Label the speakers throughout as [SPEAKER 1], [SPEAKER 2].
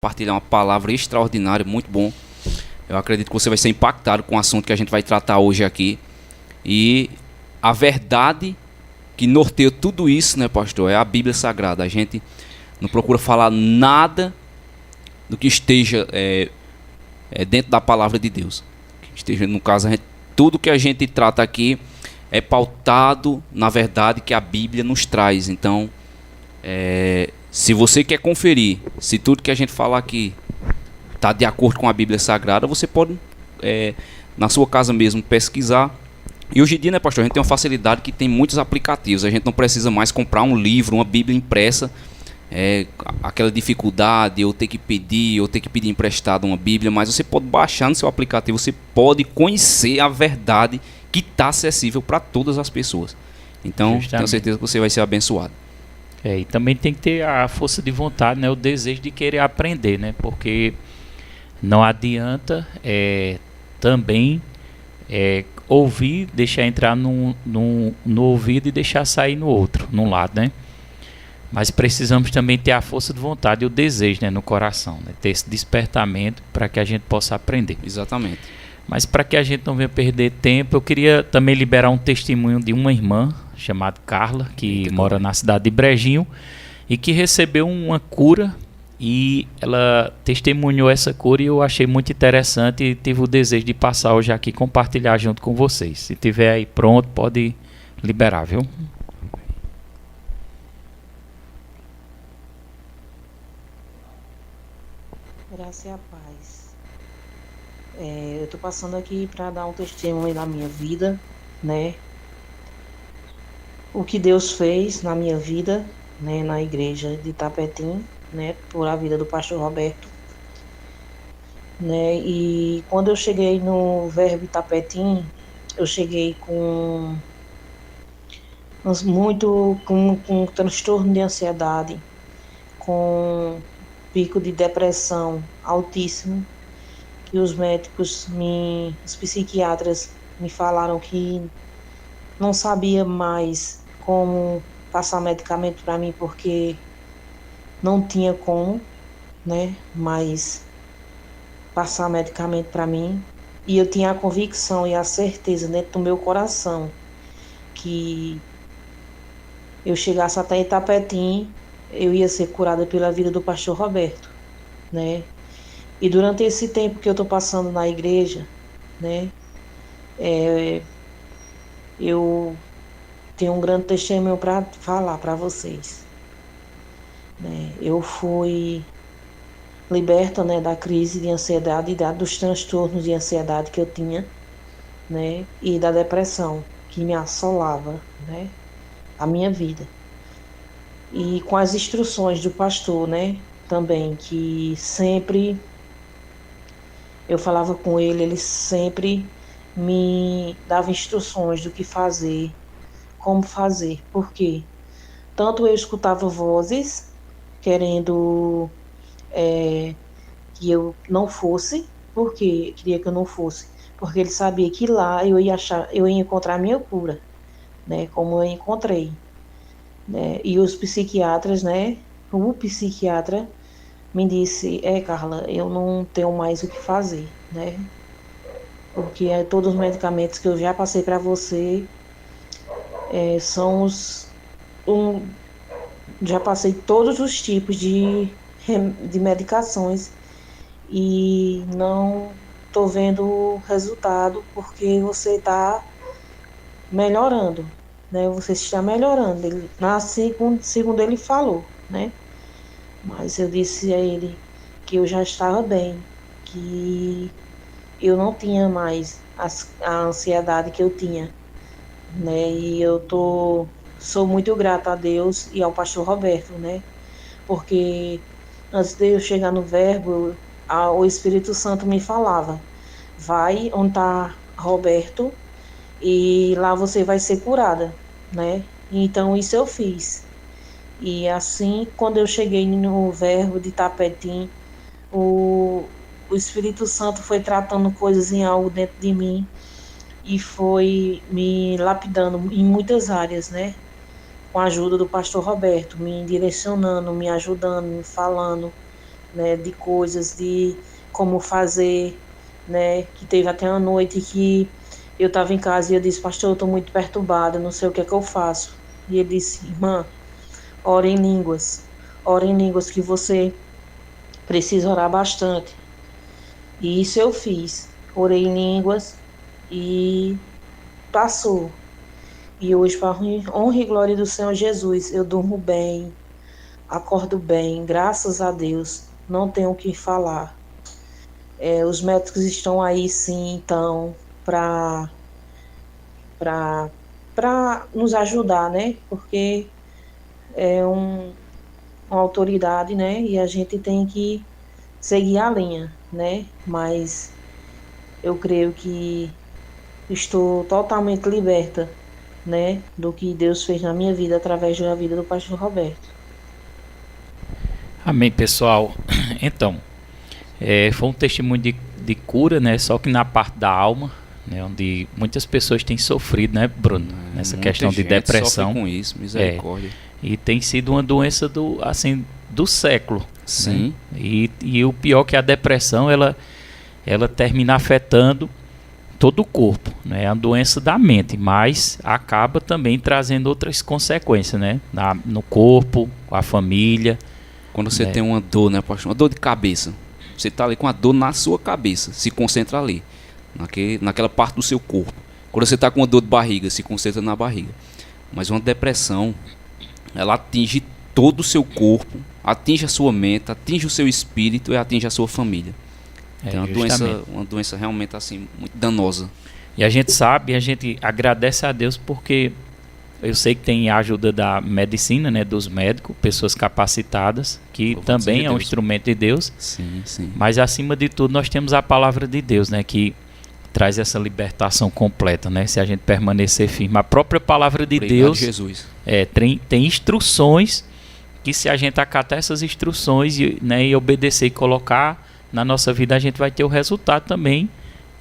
[SPEAKER 1] Partilhar uma palavra extraordinária, muito bom. Eu acredito que você vai ser impactado com o assunto que a gente vai tratar hoje aqui. E a verdade que norteia tudo isso, né, pastor, é a Bíblia Sagrada. A gente não procura falar nada do que esteja dentro da palavra de Deus. Que esteja, no caso, tudo que a gente trata aqui é pautado na verdade que a Bíblia nos traz. Então, se você quer conferir se tudo que a gente fala aqui está de acordo com a Bíblia Sagrada, você pode, na sua casa mesmo, pesquisar. E hoje em dia, né, pastor, a gente tem uma facilidade que tem muitos aplicativos. A gente não precisa mais comprar um livro, uma Bíblia impressa. Aquela dificuldade, ou ter que pedir emprestado uma Bíblia, mas você pode baixar no seu aplicativo, você pode conhecer a verdade que está acessível para todas as pessoas. Então, justamente, tenho certeza que você vai ser abençoado.
[SPEAKER 2] E também tem que ter a força de vontade, né, o desejo de querer aprender, né, porque não adianta também ouvir, deixar entrar no ouvido e deixar sair no outro, num lado, né? Mas precisamos também ter a força de vontade e o desejo, né, no coração, né, ter esse despertamento para que a gente possa aprender.
[SPEAKER 1] Exatamente.
[SPEAKER 2] Mas para que a gente não venha perder tempo, eu queria também liberar um testemunho de uma irmã chamada Carla, que mora na cidade de Brejinho e que recebeu uma cura, e ela testemunhou essa cura e eu achei muito interessante e tive o desejo de passar hoje aqui, compartilhar junto com vocês. Se tiver aí pronto, pode liberar, viu?
[SPEAKER 3] Graça e a paz. Eu estou passando aqui para dar um testemunho da minha vida, né? O que Deus fez na minha vida, né? Na igreja de Itapetim, né? Por a vida do pastor Roberto, né? E quando eu cheguei no Verbo Itapetim, eu cheguei com um transtorno de ansiedade, com pico de depressão altíssimo, que os médicos, os psiquiatras me falaram que não sabia mais como passar medicamento para mim, porque não tinha como, né, mais passar medicamento para mim. E eu tinha a convicção e a certeza dentro do meu coração que eu chegasse até Itapetim, eu ia ser curada pela vida do pastor Roberto, né? E durante esse tempo que eu estou passando na igreja, né, eu tenho um grande testemunho para falar para vocês, né? Eu fui liberta, né, da crise de ansiedade, dos transtornos de ansiedade que eu tinha, né, e da depressão que me assolava, né, a minha vida. E com as instruções do pastor, né, também, que sempre eu falava com ele, ele sempre me dava instruções do que fazer, como fazer. Por quê? Tanto eu escutava vozes querendo que eu não fosse, porque queria que eu não fosse, porque ele sabia que lá eu ia encontrar a minha cura, né, como eu encontrei, né? E os psiquiatras, né, o psiquiatra me disse: Carla, eu não tenho mais o que fazer, né? Porque todos os medicamentos que eu já passei para você são já passei todos os tipos de medicações e não estou vendo resultado, porque você está melhorando, né? Você está melhorando. Ele, segundo ele falou, né? Mas eu disse a ele que eu já estava bem, que eu não tinha mais a ansiedade que eu tinha, né? E sou muito grata a Deus e ao pastor Roberto, né? Porque antes de eu chegar no Verbo, o Espírito Santo me falava: vai onde está Roberto e lá você vai ser curada, né? Então isso eu fiz. E assim, quando eu cheguei no Verbo de Itapetim, o Espírito Santo foi tratando coisas em algo dentro de mim e foi me lapidando em muitas áreas, né? Com a ajuda do pastor Roberto, me direcionando, me ajudando, me falando, né, de coisas, de como fazer, né, que teve até uma noite que eu estava em casa e eu disse, pastor, eu estou muito perturbada, não sei o que é que eu faço. E ele disse, irmã, ora em línguas que você precisa orar bastante. E isso eu fiz, orei em línguas e passou. E hoje, para honra e glória do Senhor Jesus, eu durmo bem, acordo bem, graças a Deus, não tenho o que falar. Os médicos estão aí sim, então, para nos ajudar, né? Porque é uma autoridade, né? E a gente tem que seguir a linha, né? Mas eu creio que estou totalmente liberta, né? Do que Deus fez na minha vida através da vida do pastor Roberto.
[SPEAKER 2] Amém, pessoal. Então, foi um testemunho de cura, né? Só que na parte da alma, né? Onde muitas pessoas têm sofrido, né, Bruno? Nessa questão de depressão.
[SPEAKER 1] Com isso, misericórdia.
[SPEAKER 2] E tem sido uma doença do século.
[SPEAKER 1] Sim.
[SPEAKER 2] Né? E o pior que a depressão, ela termina afetando todo o corpo, né? É uma doença da mente, mas acaba também trazendo outras consequências, né? No corpo, com a família.
[SPEAKER 1] Quando você tem uma dor, né, pastor? Uma dor de cabeça. Você está ali com a dor na sua cabeça, se concentra ali, naquela parte do seu corpo. Quando você está com uma dor de barriga, se concentra na barriga. Mas uma depressão, ela atinge todo o seu corpo, atinge a sua mente, atinge o seu espírito e atinge a sua família. É uma doença realmente assim, muito danosa.
[SPEAKER 2] E a gente sabe, a gente agradece a Deus porque eu sei que tem a ajuda da medicina, né, dos médicos, pessoas capacitadas, que também é um instrumento de Deus.
[SPEAKER 1] Sim, sim.
[SPEAKER 2] Mas acima de tudo nós temos a palavra de Deus, né, que traz essa libertação completa, né, se a gente permanecer firme. A própria palavra de Deus,
[SPEAKER 1] Jesus.
[SPEAKER 2] Tem instruções que se a gente acatar essas instruções e obedecer e colocar na nossa vida, a gente vai ter o resultado também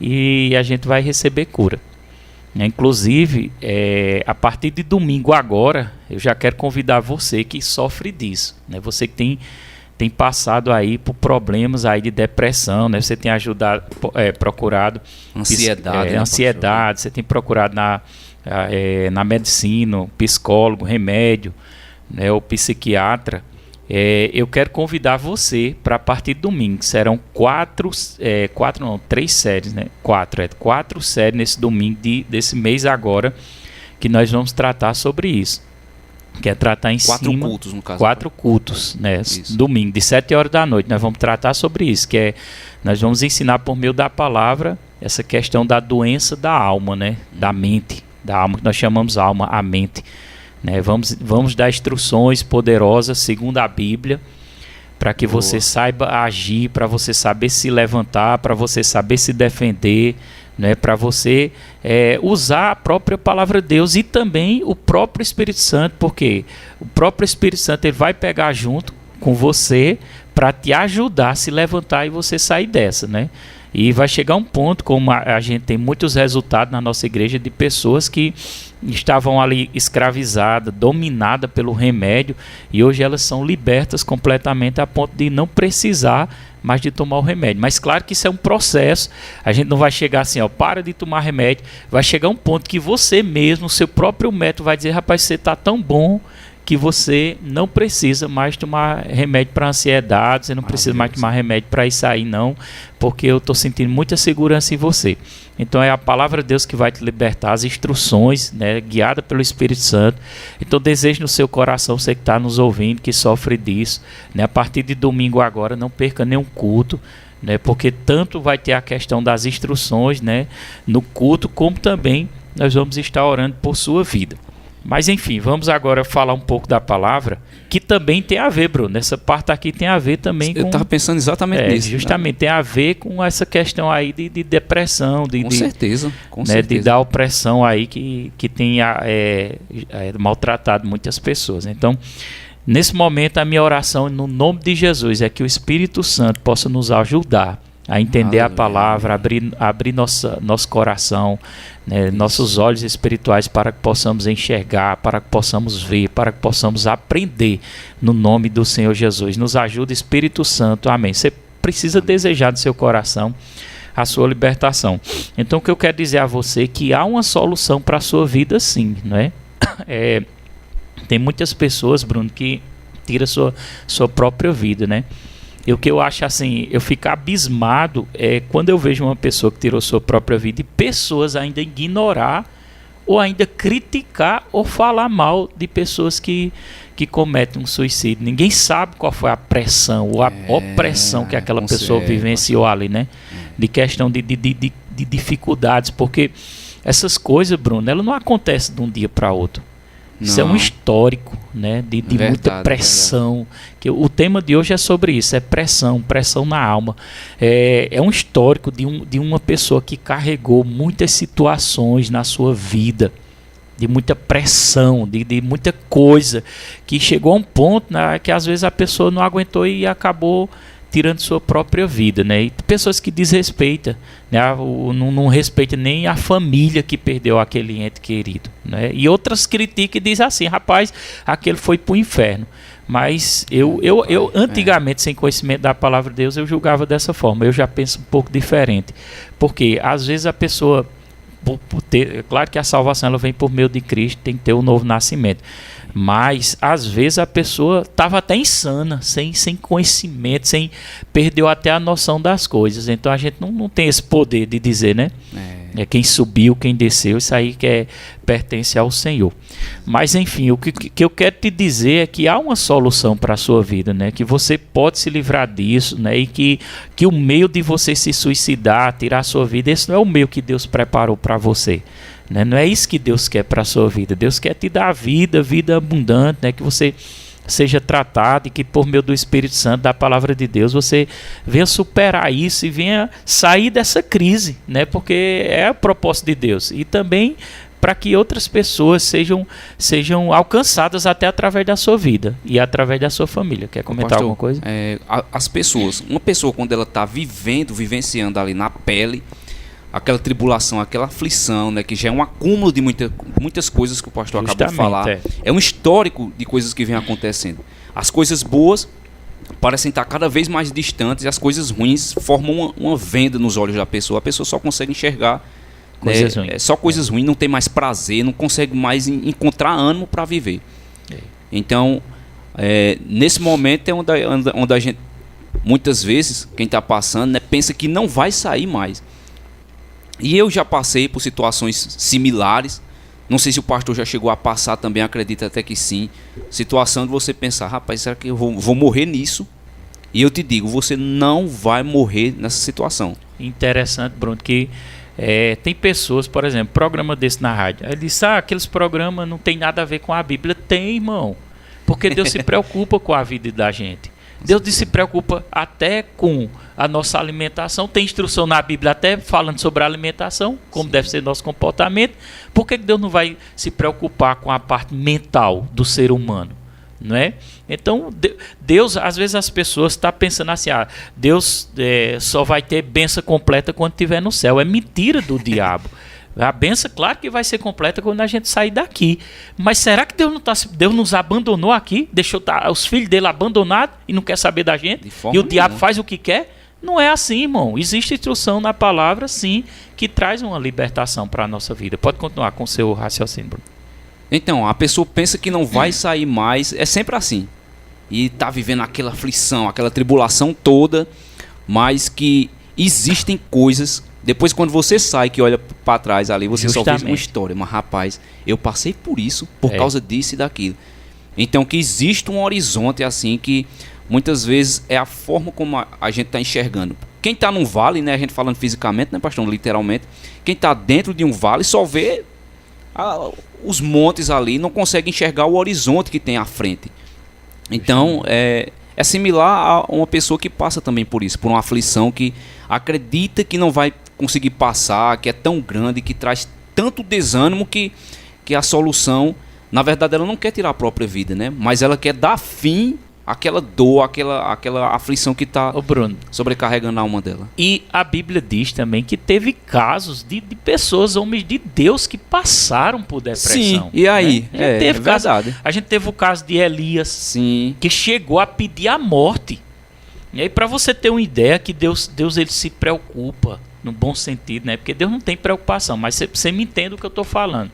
[SPEAKER 2] e a gente vai receber cura. Inclusive, a partir de domingo agora, eu já quero convidar você que sofre disso, né? Você que tem passado aí por problemas aí de depressão, né? Você tem procurado ansiedade, você tem procurado na medicina, psicólogo, remédio, né? O psiquiatra. Eu quero convidar você para a partir de domingo. Serão 3 séries, né? 4 séries nesse domingo desse mês agora, que nós vamos tratar sobre isso. Que é tratar em
[SPEAKER 1] 4
[SPEAKER 2] cima...
[SPEAKER 1] cultos, no caso.
[SPEAKER 2] 4 cultos, né? Isso. Domingo, de 7 horas da noite. Nós vamos tratar sobre isso, nós vamos ensinar por meio da palavra essa questão da doença da alma, né? Da mente, da alma, que nós chamamos alma, a mente. Né? Vamos dar instruções poderosas segundo a Bíblia, para que você saiba agir, para você saber se levantar, para você saber se defender, né? Para você usar a própria palavra de Deus e também o próprio Espírito Santo, porque o próprio Espírito Santo ele vai pegar junto com você para te ajudar a se levantar e você sair dessa, né? E vai chegar um ponto, como a gente tem muitos resultados na nossa igreja, de pessoas que estavam ali escravizadas, dominadas pelo remédio, e hoje elas são libertas completamente a ponto de não precisar mais de tomar o remédio. Mas claro que isso é um processo, a gente não vai chegar assim, para de tomar remédio, vai chegar um ponto que você mesmo, o seu próprio médico vai dizer, rapaz, você está tão bom que você não precisa mais tomar remédio para ansiedade, você não precisa mais tomar remédio para isso aí não, porque eu estou sentindo muita segurança em você. Então é a palavra de Deus que vai te libertar, as instruções, né, guiada pelo Espírito Santo. Então desejo no seu coração, você que está nos ouvindo, que sofre disso, né, a partir de domingo agora, não perca nenhum culto, né, porque tanto vai ter a questão das instruções, né, no culto, como também nós vamos estar orando por sua vida. Mas enfim, vamos agora falar um pouco da palavra, que também tem a ver, Bruno. Essa parte aqui tem a ver também com...
[SPEAKER 1] Eu estava pensando exatamente nisso.
[SPEAKER 2] Justamente, né? Tem a ver com essa questão aí de depressão.
[SPEAKER 1] Com certeza.
[SPEAKER 2] De dar opressão aí que tem maltratado muitas pessoas. Então, nesse momento, a minha oração no nome de Jesus é que o Espírito Santo possa nos ajudar a entender a
[SPEAKER 1] Aleluia.
[SPEAKER 2] palavra, abrir nosso coração, né, nossos olhos espirituais para que possamos enxergar, para que possamos ver, para que possamos aprender no nome do Senhor Jesus. Nos ajuda, Espírito Santo. Amém. Você precisa desejar do seu coração a sua libertação. Então, o que eu quero dizer a você é que há uma solução para a sua vida, sim, não é? Tem muitas pessoas, Bruno, que tiram sua própria vida, né? E o que eu acho assim, eu fico abismado quando eu vejo uma pessoa que tirou sua própria vida e pessoas ainda ignorar ou ainda criticar ou falar mal de pessoas que cometem um suicídio. Ninguém sabe qual foi a pressão ou a opressão que aquela pessoa vivenciou ali, né? De questão de dificuldades, porque essas coisas, Bruno, ela não acontecem de um dia para outro. Isso é um histórico, né, de muita pressão. Que o tema de hoje é sobre isso, é pressão na alma. É um histórico de uma pessoa que carregou muitas situações na sua vida, de muita pressão, de muita coisa, que chegou a um ponto, né, que às vezes a pessoa não aguentou e acabou tirando sua própria vida, né? E pessoas que desrespeitam, né? Não respeita nem a família que perdeu aquele ente querido, né? E outras criticam e dizem assim, rapaz, aquele foi para o inferno. Mas eu antigamente, sem conhecimento da palavra de Deus, eu julgava dessa forma. Eu já penso um pouco diferente, porque às vezes a pessoa, claro que a salvação ela vem por meio de Cristo, tem que ter um novo nascimento. Mas às vezes a pessoa estava até insana, sem conhecimento, perdeu até a noção das coisas. Então a gente não tem esse poder de dizer, né? Quem subiu, quem desceu, isso aí pertence ao Senhor. Mas enfim, o que eu quero te dizer é que há uma solução para a sua vida, né? Que você pode se livrar disso, né? E que o meio de você se suicidar, tirar a sua vida, esse não é o meio que Deus preparou para você. Né? Não é isso que Deus quer para a sua vida. Deus quer te dar vida abundante, né? Que você seja tratado e que por meio do Espírito Santo, da palavra de Deus, você venha superar isso e venha sair dessa crise, né? Porque é o propósito de Deus. E também para que outras pessoas sejam alcançadas até através da sua vida e através da sua família. Quer comentar
[SPEAKER 1] Pastor,
[SPEAKER 2] alguma coisa?
[SPEAKER 1] As pessoas, uma pessoa quando ela está vivenciando ali na pele, aquela tribulação, aquela aflição, né, que já é um acúmulo de muitas coisas que o pastor acabou de falar. É um histórico de coisas que vem acontecendo. As coisas boas parecem estar cada vez mais distantes e as coisas ruins formam uma venda nos olhos da pessoa. A pessoa só consegue enxergar coisas ruins. Só coisas ruins, não tem mais prazer, não consegue mais encontrar ânimo para viver. Então, nesse momento é onde a gente, muitas vezes, quem está passando, né, pensa que não vai sair mais. E eu já passei por situações similares. Não sei se o pastor já chegou a passar também, acredito até que sim. Situação de você pensar, rapaz, será que eu vou morrer nisso? E eu te digo, você não vai morrer nessa situação.
[SPEAKER 2] Interessante, Bruno, que tem pessoas, por exemplo, programa desse na rádio. Ele diz, aqueles programas não tem nada a ver com a Bíblia. Tem, irmão. Porque Deus se preocupa com a vida da gente. Deus se preocupa até com a nossa alimentação. Tem instrução na Bíblia até falando sobre a alimentação, como deve ser nosso comportamento. Por que Deus não vai se preocupar com a parte mental do ser humano? Não é? Então, Deus, às vezes as pessoas estão pensando assim, Deus só vai ter bênção completa quando estiver no céu. É mentira do diabo. A bênção, claro que vai ser completa quando a gente sair daqui. Mas será que Deus nos abandonou aqui? Deixou os filhos dele abandonados e não quer saber da gente? E o diabo faz o que quer? Não é assim, irmão. Existe instrução na palavra, sim, que traz uma libertação para a nossa vida. Pode continuar com o seu raciocínio, Bruno.
[SPEAKER 1] Então, a pessoa pensa que não vai sair mais. É sempre assim. E está vivendo aquela aflição, aquela tribulação toda. Mas que existem coisas... Depois, quando você sai, que olha para trás ali, você só vê uma história. Mas, rapaz, eu passei por isso, por causa disso e daquilo. Então, que existe um horizonte assim que muitas vezes é a forma como a gente está enxergando. Quem está num vale, né, a gente falando fisicamente, né, pastor, literalmente, quem está dentro de um vale só vê os montes ali, não consegue enxergar o horizonte que tem à frente. Então, é similar a uma pessoa que passa também por isso, por uma aflição que acredita que não vai conseguir passar, que é tão grande, que traz tanto desânimo que a solução, na verdade, ela não quer tirar a própria vida, né? Mas ela quer dar fim aquela dor, aquela aflição que está
[SPEAKER 2] Ô Bruno,
[SPEAKER 1] sobrecarregando a alma dela.
[SPEAKER 2] e a Bíblia diz também que teve casos de pessoas, homens de Deus, que passaram por depressão.
[SPEAKER 1] Sim, e aí?
[SPEAKER 2] Né?
[SPEAKER 1] É verdade.
[SPEAKER 2] A gente teve o caso de Elias,
[SPEAKER 1] Sim.
[SPEAKER 2] que chegou a pedir a morte. E aí, para você ter uma ideia que Deus ele se preocupa, no bom sentido, né? Porque Deus não tem preocupação, mas você me entende o que eu estou falando.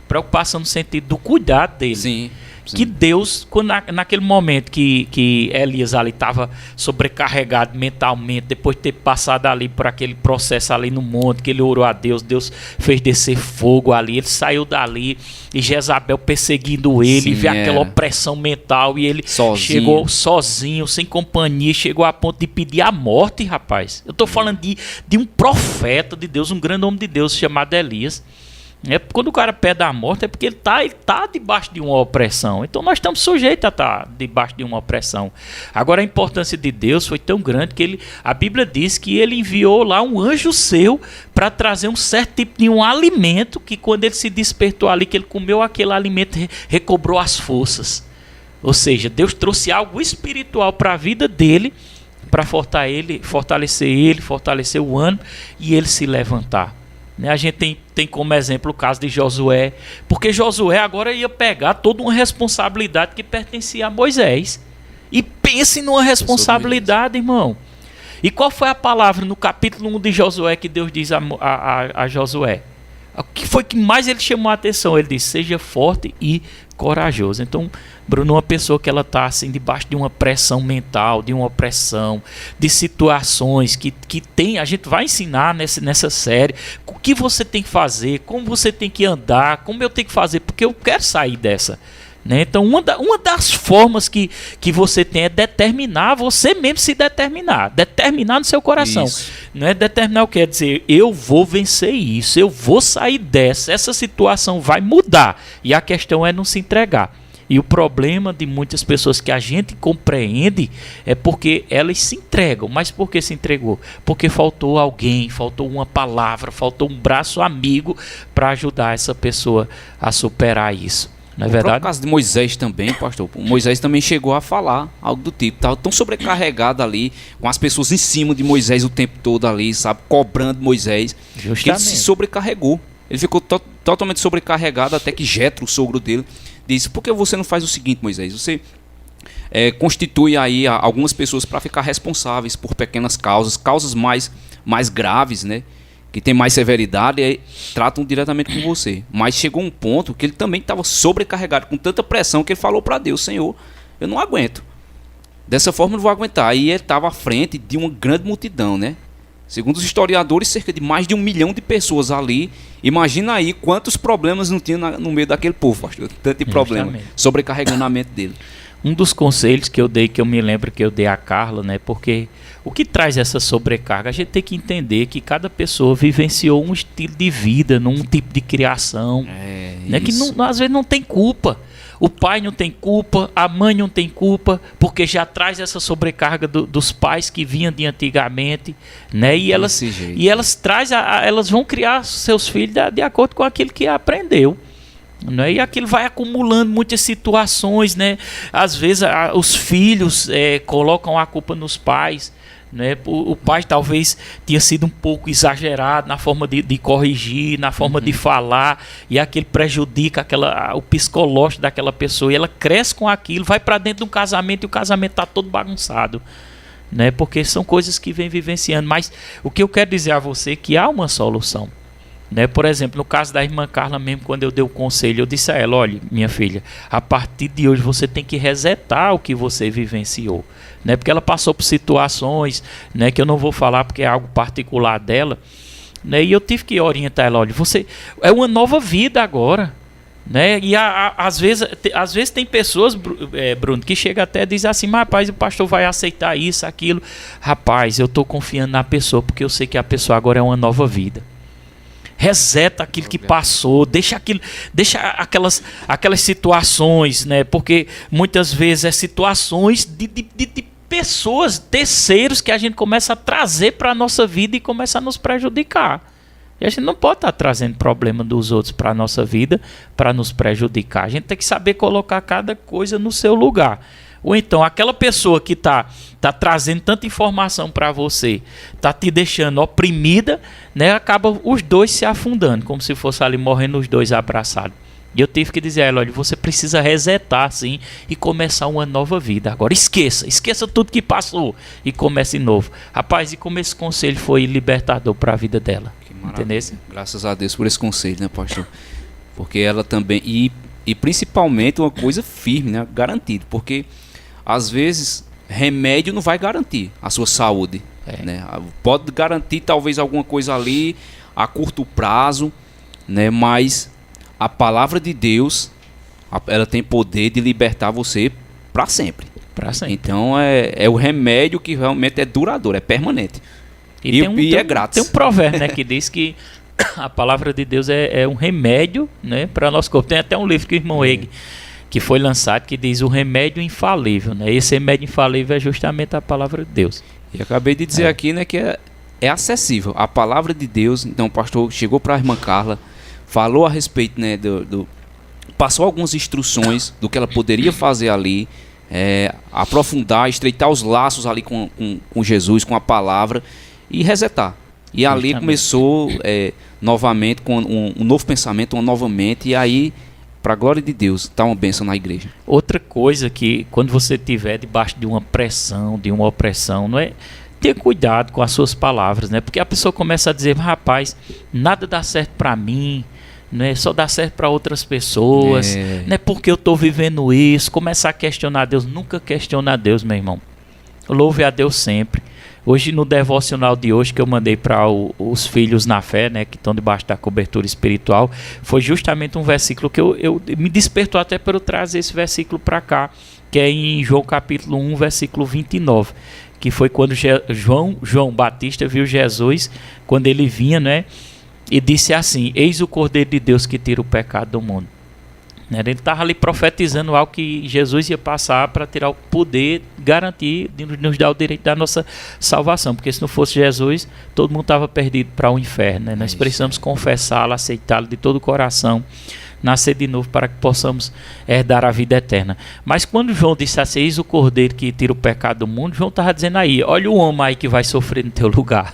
[SPEAKER 2] Preocupação no sentido do cuidado dele.
[SPEAKER 1] Sim.
[SPEAKER 2] Que Deus, naquele momento que Elias ali estava sobrecarregado mentalmente, depois de ter passado ali por aquele processo ali no monte, que ele orou a Deus, Deus fez descer fogo ali, ele saiu dali e Jezabel perseguindo ele,
[SPEAKER 1] Sim,
[SPEAKER 2] vê aquela opressão mental e ele chegou sozinho, sem companhia, chegou a ponto de pedir a morte, rapaz. Eu estou falando de um profeta de Deus, um grande homem de Deus chamado Elias. Quando o cara pede a morte é porque ele tá debaixo de uma opressão. Então nós estamos sujeitos a estar debaixo de uma opressão. Agora a importância de Deus foi tão grande que a Bíblia diz que ele enviou lá um anjo seu para trazer um certo tipo de um alimento que quando ele se despertou ali, que ele comeu aquele alimento, recobrou as forças. Ou seja, Deus trouxe algo espiritual para a vida dele, para fortalecer o ânimo e ele se levantar. A gente tem como exemplo o caso de Josué, porque Josué agora ia pegar toda uma responsabilidade que pertencia a Moisés. E pense numa responsabilidade, irmão. E qual foi a palavra no capítulo 1 de Josué que Deus diz a Josué? O que foi que mais ele chamou a atenção? Ele disse, seja forte e corajoso. Então, Bruno, uma pessoa que ela está assim, debaixo de uma pressão mental, de uma opressão, de situações que tem, a gente vai ensinar nessa série, o que você tem que fazer, como você tem que andar, como eu tenho que fazer, porque eu quero sair dessa. Então, uma das formas que você tem é determinar, você mesmo se determinar no seu coração. Isso. Não é determinar o que? É dizer, eu vou vencer isso, eu vou sair dessa, essa situação vai mudar. E a questão é não se entregar. E o problema de muitas pessoas que a gente compreende é porque elas se entregam. Mas por que se entregou? Porque faltou alguém, faltou uma palavra, faltou um braço amigo para ajudar essa pessoa a superar isso. Não é verdade?
[SPEAKER 1] No caso de Moisés também, pastor. Moisés também chegou a falar algo do tipo. Estava tão sobrecarregado ali, com as pessoas em cima de Moisés o tempo todo ali, sabe? Cobrando Moisés.
[SPEAKER 2] Justamente.
[SPEAKER 1] Que ele se sobrecarregou. Ele ficou totalmente sobrecarregado até que Jetro, o sogro dele, disse, por que você não faz o seguinte, Moisés? Você constitui aí algumas pessoas para ficar responsáveis por pequenas causas mais graves, né? Que tem mais severidade e tratam diretamente com você. Mas chegou um ponto que ele também estava sobrecarregado, com tanta pressão, que ele falou para Deus, Senhor, eu não aguento. Dessa forma eu não vou aguentar. E ele estava à frente de uma grande multidão, né? Segundo os historiadores, cerca de mais de 1 milhão de pessoas ali. Imagina aí quantos problemas não tinha no meio daquele povo, pastor. Tanto de problema, sobrecarregando a mente dele.
[SPEAKER 2] Um dos conselhos que eu dei, que eu me lembro que eu dei a Carla, né? Porque o que traz essa sobrecarga? A gente tem que entender que cada pessoa vivenciou um estilo de vida, num tipo de criação, né? Que às vezes não tem culpa. O pai não tem culpa, a mãe não tem culpa, porque já traz essa sobrecarga dos pais que vinham de antigamente, né? E elas elas vão criar seus filhos de acordo com aquilo que aprendeu. Né? E aquilo vai acumulando muitas situações, né? Às vezes os filhos colocam a culpa nos pais, né? O pai talvez tinha sido um pouco exagerado na forma de corrigir, na forma de falar, e aquilo prejudica o psicológico daquela pessoa, e ela cresce com aquilo, vai para dentro de um casamento e o casamento está todo bagunçado, né? Porque são coisas que vem vivenciando. Mas o que eu quero dizer a você é que há uma solução. Né? Por exemplo, no caso da irmã Carla mesmo, quando eu dei o conselho, eu disse a ela, olha, minha filha, a partir de hoje você tem que resetar o que você vivenciou, né? Porque ela passou por situações, né, que eu não vou falar porque é algo particular dela, né? E eu tive que orientar ela, olha, você é uma nova vida agora, né? E às vezes tem pessoas, Bruno, que chega até e diz assim, mas rapaz, o pastor vai aceitar isso, aquilo. Rapaz, eu estou confiando na pessoa porque eu sei que a pessoa agora é uma nova vida. Reseta aquilo que passou, deixa aquelas situações, né? Porque muitas vezes situações de pessoas, terceiros, que a gente começa a trazer para a nossa vida e começa a nos prejudicar. E a gente não pode estar trazendo problema dos outros para a nossa vida para nos prejudicar. A gente tem que saber colocar cada coisa no seu lugar. Ou então aquela pessoa que tá trazendo tanta informação para você, tá te deixando oprimida, né? Acaba os dois se afundando, como se fosse ali morrendo os dois abraçados. E eu tive que dizer a ela, olha, você precisa resetar, sim, e começar uma nova vida. Agora esqueça tudo que passou e comece de novo. Rapaz, e como esse conselho foi libertador para a vida dela. Entendeu?
[SPEAKER 1] Graças a Deus por esse conselho, né, pastor? Porque ela também, e principalmente uma coisa firme, né, garantido. Porque, às vezes, remédio não vai garantir a sua saúde. Né? Pode garantir talvez alguma coisa ali a curto prazo, né, mas a palavra de Deus, ela tem poder de libertar você para sempre.
[SPEAKER 2] Para sempre.
[SPEAKER 1] Então é o remédio que realmente é duradouro, é permanente. E é grátis.
[SPEAKER 2] Tem um provérbio, né, que diz que a palavra de Deus é um remédio, né, para nosso corpo. Tem até um livro que o irmão Egg, que foi lançado, que diz o remédio infalível. Né? Esse remédio infalível é justamente a palavra de Deus.
[SPEAKER 1] E acabei de dizer aqui, né, que é acessível. A palavra de Deus. Então o pastor chegou para a irmã Carla, falou a respeito, né, passou algumas instruções do que ela poderia fazer ali, aprofundar, estreitar os laços ali com Jesus, com a palavra e resetar. E ali começou novamente com um novo pensamento, uma nova mente, e aí, para a glória de Deus, está uma bênção na igreja.
[SPEAKER 2] Outra coisa que, quando você estiver debaixo de uma pressão, de uma opressão, não é... Ter cuidado com as suas palavras, né? Porque a pessoa começa a dizer, rapaz, nada dá certo para mim, né? Só dá certo para outras pessoas, né? Porque eu estou vivendo isso. Começar a questionar Deus. Nunca questiona Deus, meu irmão. Louve a Deus sempre. Hoje, no devocional de hoje, que eu mandei para os filhos na fé, né? Que estão debaixo da cobertura espiritual, foi justamente um versículo que eu me despertou até para eu trazer esse versículo para cá, que é em João capítulo 1, versículo 29. Que foi quando João Batista viu Jesus, quando ele vinha, né, e disse assim, eis o Cordeiro de Deus que tira o pecado do mundo. Ele estava ali profetizando algo que Jesus ia passar para tirar o poder, garantir, de nos dar o direito da nossa salvação. Porque se não fosse Jesus, todo mundo estava perdido para o inferno. Né? Nós precisamos confessá-lo, aceitá-lo de todo o coração, nascer de novo para que possamos herdar a vida eterna. Mas quando João disse assim, eis o Cordeiro que tira o pecado do mundo, João estava dizendo aí, olha o homem aí que vai sofrer no teu lugar.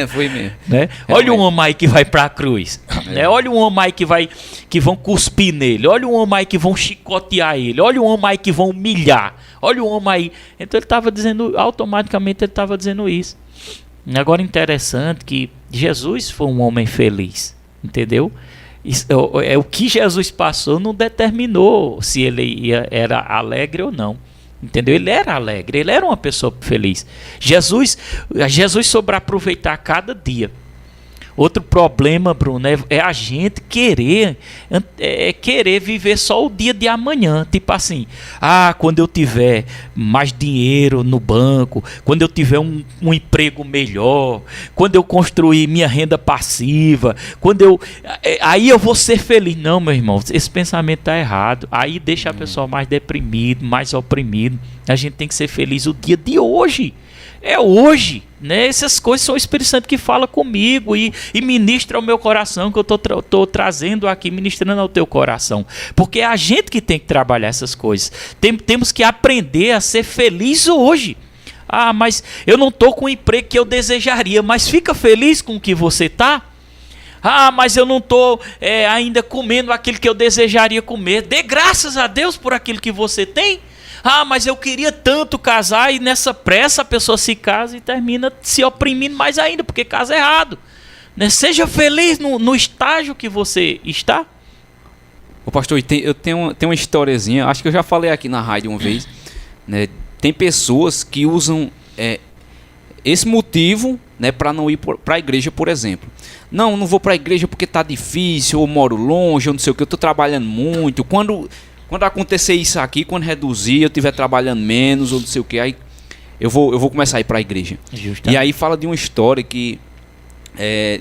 [SPEAKER 1] Foi mesmo.
[SPEAKER 2] Né? Olha o homem aí que vai para a cruz. Né? Olha o homem aí que vão cuspir nele. Olha o homem aí que vão chicotear ele. Olha o homem aí que vão humilhar. Olha o homem aí. Então ele estava dizendo, automaticamente ele estava dizendo isso. Agora interessante que Jesus foi um homem feliz. Entendeu? O que Jesus passou não determinou se ele era alegre ou não, entendeu? Ele era alegre, ele era uma pessoa feliz. Jesus soube aproveitar cada dia. Outro problema, Bruno, é a gente querer viver só o dia de amanhã. Tipo assim, quando eu tiver mais dinheiro no banco, quando eu tiver um emprego melhor, quando eu construir minha renda passiva, aí eu vou ser feliz. Não, meu irmão, esse pensamento está errado. Aí deixa a pessoa mais deprimida, mais oprimida. A gente tem que ser feliz o dia de hoje. É hoje, né? Essas coisas são o Espírito Santo que fala comigo e ministra ao meu coração, que eu estou trazendo aqui, ministrando ao teu coração. Porque é a gente que tem que trabalhar essas coisas. Temos que aprender a ser feliz hoje. Mas eu não estou com o emprego que eu desejaria, mas fica feliz com o que você está? Mas eu não estou ainda comendo aquilo que eu desejaria comer. Dê graças a Deus por aquilo que você tem. Mas eu queria tanto casar, e nessa pressa a pessoa se casa e termina se oprimindo mais ainda, porque casa errado. Né? Seja feliz no estágio que você está.
[SPEAKER 1] Ô pastor, eu tenho uma historiazinha, acho que eu já falei aqui na rádio uma vez. Né? Tem pessoas que usam esse motivo, né, para não ir para a igreja, por exemplo. Não vou para a igreja porque está difícil, eu moro longe, eu não sei o que, eu estou trabalhando muito. Quando acontecer isso aqui, quando reduzir, eu estiver trabalhando menos, ou não sei o que, aí eu vou começar a ir para a igreja. Justamente. E aí fala de uma história que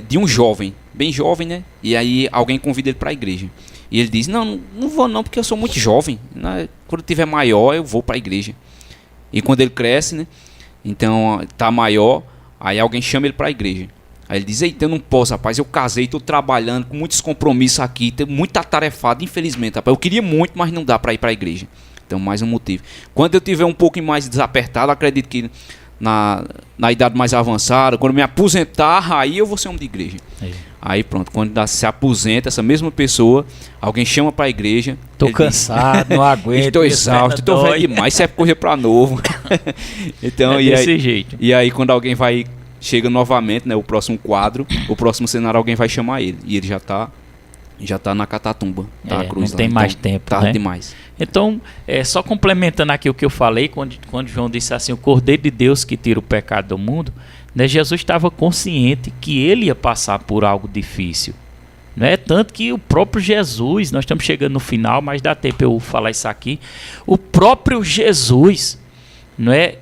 [SPEAKER 1] de um jovem, bem jovem, né? E aí alguém convida ele para a igreja. E ele diz, não vou não, porque eu sou muito jovem. Né? Quando eu tiver maior, eu vou para a igreja. E quando ele cresce, né? Então tá maior, aí alguém chama ele para a igreja. Aí ele diz, eita, eu não posso, rapaz, eu casei, estou trabalhando com muitos compromissos aqui, estou muito atarefado, infelizmente, rapaz, eu queria muito, mas não dá para ir para a igreja. Então, mais um motivo. Quando eu tiver um pouco mais desapertado, acredito que na idade mais avançada, quando eu me aposentar, aí eu vou ser homem de igreja. Aí pronto, quando se aposenta, essa mesma pessoa, alguém chama para a igreja.
[SPEAKER 2] Tô cansado, não aguento.
[SPEAKER 1] Estou exausto, estou velho demais, isso é correr para novo. Então,
[SPEAKER 2] é desse jeito.
[SPEAKER 1] E aí quando alguém chega novamente, né, o próximo quadro, o próximo cenário, alguém vai chamar ele. E ele já tá na catatumba, tá na cruz.
[SPEAKER 2] Não tem mais tempo,
[SPEAKER 1] tarde
[SPEAKER 2] né?
[SPEAKER 1] demais.
[SPEAKER 2] Então, só complementando aqui o que eu falei, quando João disse assim, o Cordeiro de Deus que tira o pecado do mundo, né, Jesus estava consciente que ele ia passar por algo difícil. Né? Tanto que o próprio Jesus, nós estamos chegando no final, mas dá tempo eu falar isso aqui, o próprio Jesus, não é?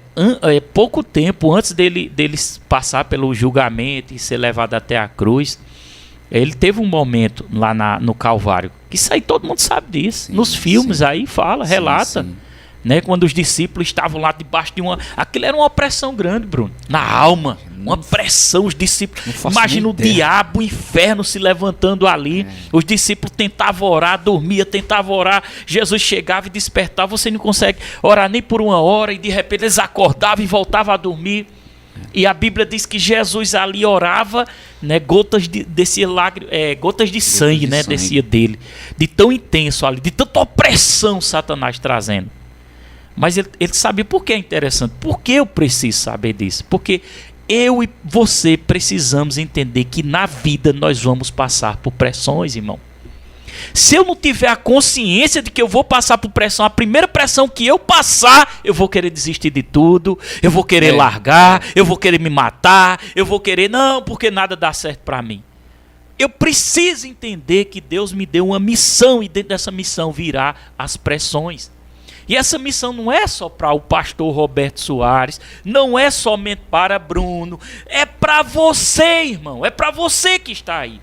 [SPEAKER 2] Pouco tempo antes dele passar pelo julgamento e ser levado até a cruz, ele teve um momento lá no Calvário, que isso aí todo mundo sabe disso, nos filmes aí fala, relata, né? Quando os discípulos estavam lá debaixo de aquilo era uma opressão grande, Bruno, na alma, uma pressão, os discípulos, imagina o diabo, o inferno se levantando ali, os discípulos tentavam orar, tentavam orar, Jesus chegava e despertava, você não consegue orar nem por uma hora, e de repente eles acordavam e voltavam a dormir. E a Bíblia diz que Jesus ali orava, né, gotas de sangue, né, descia dele, de tão intenso ali, de tanta opressão Satanás trazendo. Mas ele sabia por que é interessante, por que eu preciso saber disso? Porque eu e você precisamos entender que na vida nós vamos passar por pressões, irmão. Se eu não tiver a consciência de que eu vou passar por pressão, a primeira pressão que eu passar, eu vou querer desistir de tudo, eu vou querer largar, eu vou querer me matar, eu vou querer, não, porque nada dá certo para mim. Eu preciso entender que Deus me deu uma missão e dentro dessa missão virá as pressões. E essa missão não é só para o pastor Roberto Soares, não é somente para Bruno, é para você, irmão, é para você que está aí.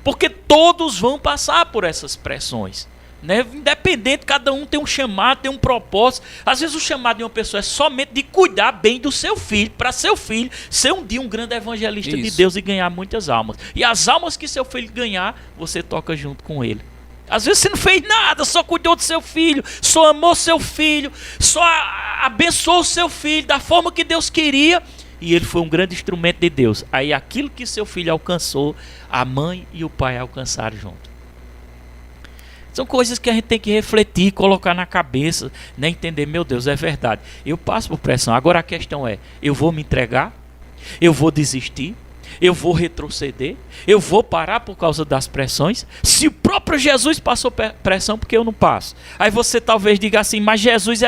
[SPEAKER 2] Porque todos vão passar por essas pressões, né? Independente, cada um tem um chamado, tem um propósito. Às vezes o chamado de uma pessoa é somente de cuidar bem do seu filho, para seu filho ser um dia um grande evangelista de Deus e ganhar muitas almas. E as almas que seu filho ganhar, você toca junto com ele. Às vezes você não fez nada, só cuidou do seu filho, só amou seu filho, só abençoou o seu filho da forma que Deus queria, e ele foi um grande instrumento de Deus. Aí aquilo que seu filho alcançou, a mãe e o pai alcançaram junto. São coisas que a gente tem que refletir, colocar na cabeça, né? Entender, meu Deus, é verdade. Eu passo por pressão. Agora a questão é, eu vou me entregar? Eu vou desistir? Eu vou retroceder? Eu vou parar por causa das pressões? Se o próprio Jesus passou pressão, por que eu não passo? Aí você talvez diga assim, mas Jesus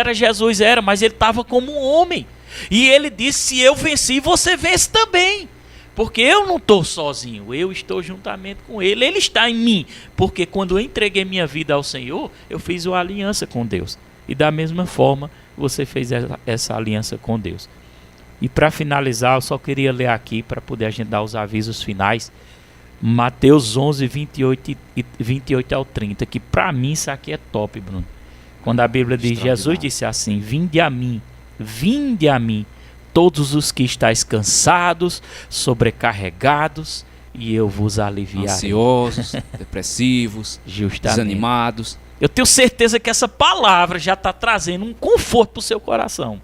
[SPEAKER 2] era, mas ele estava como um homem. E ele disse, se eu venci, você vence também. Porque eu não estou sozinho, eu estou juntamente com ele, ele está em mim. Porque quando eu entreguei minha vida ao Senhor, eu fiz uma aliança com Deus. E da mesma forma, você fez essa aliança com Deus. E para finalizar, eu só queria ler aqui, para poder a gente dar os avisos finais, Mateus 11, 28 ao 30, que para mim isso aqui é top, Bruno. Quando a Bíblia diz, Jesus disse assim, vinde a mim, todos os que estáis cansados, sobrecarregados, e eu vos aliviarei.
[SPEAKER 1] Ansiosos, depressivos, desanimados.
[SPEAKER 2] Eu tenho certeza que essa palavra já está trazendo um conforto para o seu coração.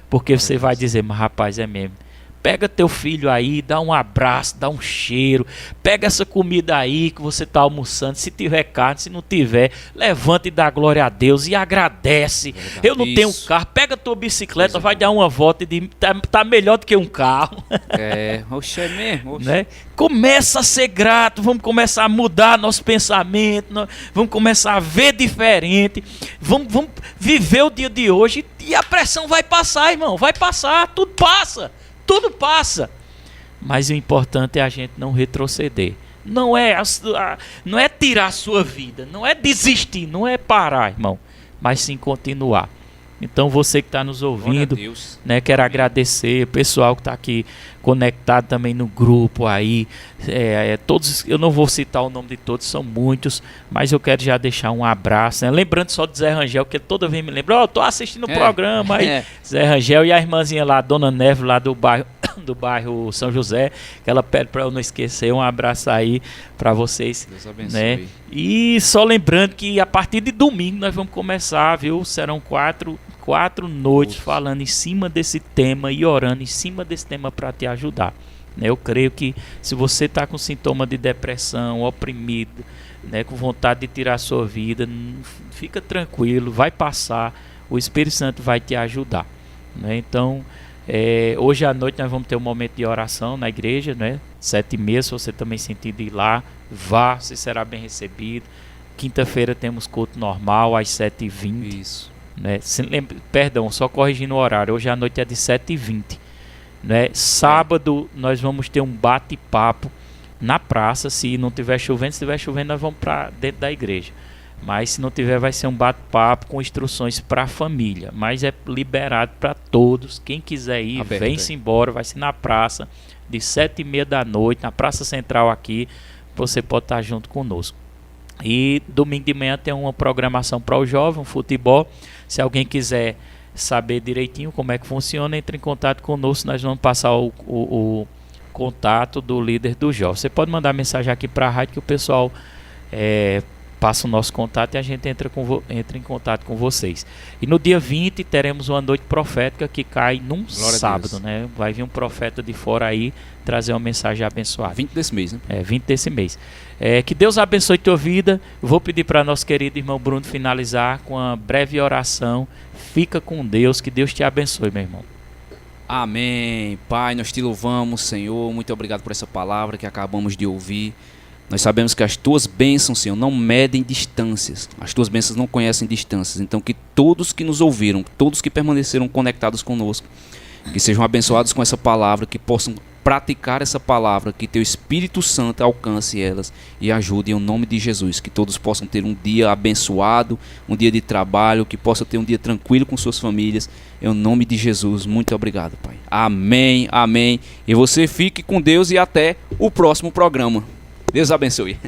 [SPEAKER 2] Porque você vai dizer, mas rapaz, é mesmo. Pega teu filho aí, dá um abraço, dá um cheiro. Pega essa comida aí que você está almoçando. Se tiver carne, se não tiver, levanta e dá glória a Deus e agradece. Eu não tenho carro. Pega tua bicicleta, vai dar uma volta e diz, tá melhor do que um carro.
[SPEAKER 1] Oxe, é mesmo.
[SPEAKER 2] Né? Começa a ser grato, vamos começar a mudar nosso pensamento, vamos começar a ver diferente, vamos viver o dia de hoje e a pressão vai passar, irmão, vai passar, tudo passa. Mas o importante é a gente não retroceder. Não é tirar a sua vida, não é desistir, não é parar, irmão, mas sim continuar. Então você que está nos
[SPEAKER 1] Glória a
[SPEAKER 2] ouvindo,
[SPEAKER 1] Deus.
[SPEAKER 2] né, quero agradecer o pessoal que está aqui conectado também no grupo aí, todos, eu não vou citar o nome de todos, são muitos, mas eu quero já deixar um abraço, né? Lembrando só do Zé Rangel, que toda vez me lembra, tô assistindo o programa aí, Zé Rangel e a irmãzinha lá, Dona Neve, lá do bairro São José, que ela pede para eu não esquecer. Um abraço aí para vocês.
[SPEAKER 1] Deus abençoe.
[SPEAKER 2] Né? E só lembrando que a partir de domingo nós vamos começar, viu? Serão quatro noites falando em cima desse tema e orando em cima desse tema para te ajudar. Né? Eu creio que se você está com sintoma de depressão, oprimido, né, com vontade de tirar a sua vida, fica tranquilo, vai passar, o Espírito Santo vai te ajudar. Né? Então, hoje à noite nós vamos ter um momento de oração na igreja, né? 7h30, se você também sentir de ir lá, vá, você será bem recebido. Quinta-feira temos culto normal às 7h20.
[SPEAKER 1] Isso.
[SPEAKER 2] Né? Perdão, só corrigindo o horário, hoje à noite é de 7h20. Né? Sábado nós vamos ter um bate-papo na praça. Se não tiver chovendo, se estiver chovendo nós vamos para dentro da igreja. Mas se não tiver, vai ser um bate-papo com instruções para a família. Mas é liberado para todos. Quem quiser ir, vem-se embora. Vai ser na praça, de 7h30 da noite, na Praça Central aqui. Você pode estar junto conosco. E domingo de manhã tem uma programação para o jovem, um futebol. Se alguém quiser saber direitinho como é que funciona, entre em contato conosco. Nós vamos passar o contato do líder do jovem. Você pode mandar mensagem aqui para a rádio que o pessoal passa o nosso contato e a gente entra em contato com vocês. E no dia 20 teremos uma noite profética que cai num sábado, né? Vai vir um profeta de fora aí trazer uma mensagem abençoada.
[SPEAKER 1] 20 desse mês, né?
[SPEAKER 2] 20 desse mês. Que Deus abençoe tua vida. Vou pedir para nosso querido irmão Bruno finalizar com uma breve oração. Fica com Deus, que Deus te abençoe, meu irmão.
[SPEAKER 1] Amém. Pai, nós te louvamos, Senhor. Muito obrigado por essa palavra que acabamos de ouvir. Nós sabemos que as tuas bênçãos, Senhor, não medem distâncias. As tuas bênçãos não conhecem distâncias. Então que todos que nos ouviram, todos que permaneceram conectados conosco, que sejam abençoados com essa palavra, que possam praticar essa palavra, que teu Espírito Santo alcance elas e ajude em nome de Jesus. Que todos possam ter um dia abençoado, um dia de trabalho, que possam ter um dia tranquilo com suas famílias. Em nome de Jesus, muito obrigado, Pai. Amém, amém. E você fique com Deus e até o próximo programa. Deus abençoe.